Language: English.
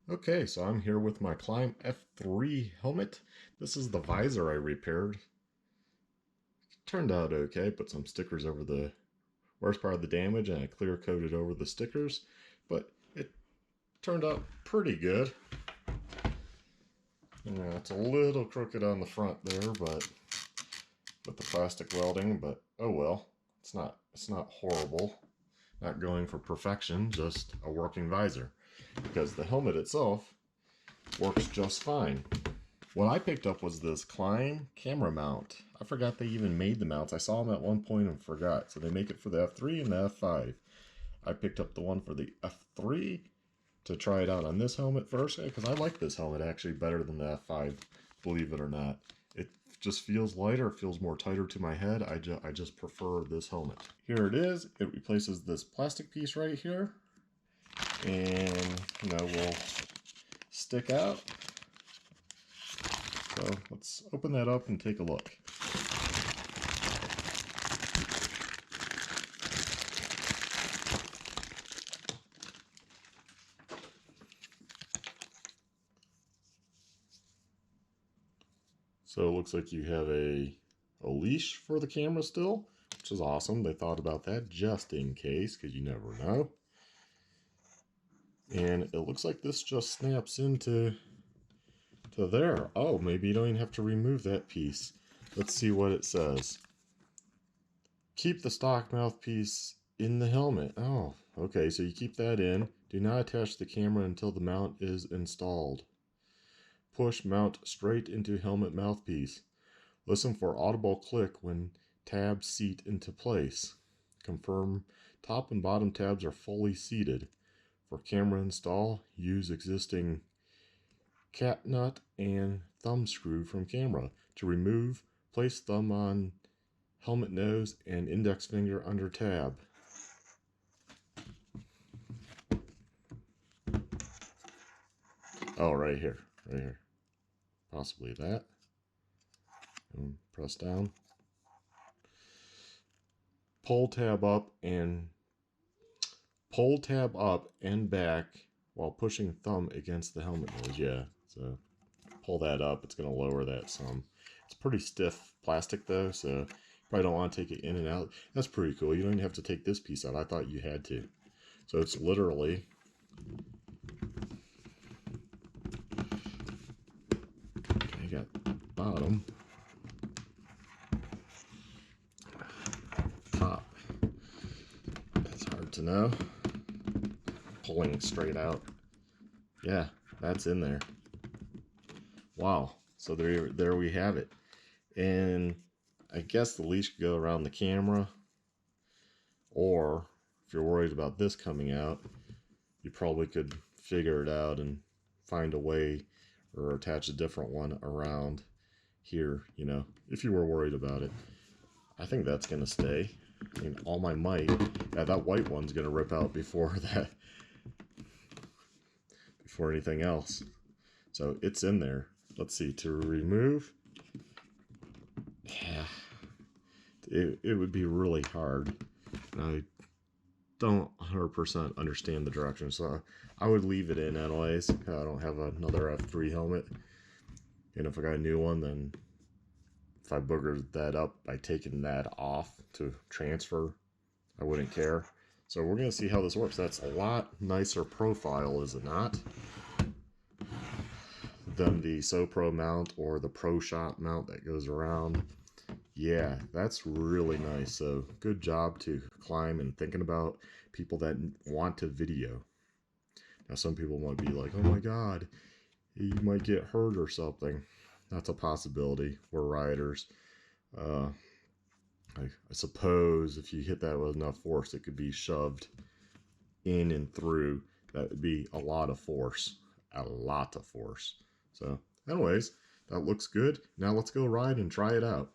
Okay, so I'm here with my KLIM F3 helmet. This is the visor I repaired. Turned out okay, put some stickers over the worst part of the damage and I clear coated over the stickers, but it turned out pretty good. It's a little crooked on the front there, but with the plastic welding, but oh well. It's not horrible. Not going for perfection, just a working visor. Because the helmet itself works just fine. What I picked up was this KLIM camera mount. I forgot they even made the mounts. I saw them at one point and forgot. So they make it for the F3 and the F5. I picked up the one for the F3 to try it out on this helmet first, because I like this helmet actually better than the F5, believe it or not. It just feels lighter, it feels more tighter to my head. I just prefer this helmet. Here it is. It replaces this plastic piece right here. And, will stick out. So let's open that up and take a look. So it looks like you have a leash for the camera still, which is awesome. They thought about that just in case, because you never know. And it looks like this just snaps into there. Oh, maybe you don't even have to remove that piece. Let's see what it says. Keep the stock mouthpiece in the helmet. Oh, okay, so you keep that in. Do not attach the camera until the mount is installed. Push mount straight into helmet mouthpiece. Listen for audible click when tabs seat into place. Confirm top and bottom tabs are fully seated. For camera install, use existing cap nut and thumb screw from camera. To remove, place thumb on helmet nose and index finger under tab. Oh, right here. Possibly that. And press down. Pull tab up and back while pushing thumb against the helmet nose. Yeah, so pull that up. It's going to lower that some. It's pretty stiff plastic though, so you probably don't want to take it in and out. That's pretty cool. You don't even have to take this piece out. I thought you had to. So it's literally I got bottom, top. That's hard to know. Pulling straight out. Yeah, that's in there. Wow. So there we have it. And I guess the leash could go around the camera, or if you're worried about this coming out, you probably could figure it out and find a way or attach a different one around here, if you were worried about it. I think that's going to stay. I mean, all my might. Yeah, that white one's going to rip out before anything else. So it's in there. Let's see, to remove. Yeah, it would be really hard. I don't 100% understand the direction, so I would leave it in anyways. I don't have another F3 helmet, and if I got a new one, then if I boogered that up by taking that off to transfer, I wouldn't care. So we're going to see how this works. That's a lot nicer profile, is it not, than the SoPro mount or the Pro Shot mount that goes around. Yeah, that's really nice. So good job to KLIM and thinking about people that want to video. Now some people might be like, oh my god, you might get hurt or something. That's a possibility. We're riders. I suppose if you hit that with enough force, it could be shoved in and through. That would be a lot of force. A lot of force. So anyways, that looks good. Now let's go ride and try it out.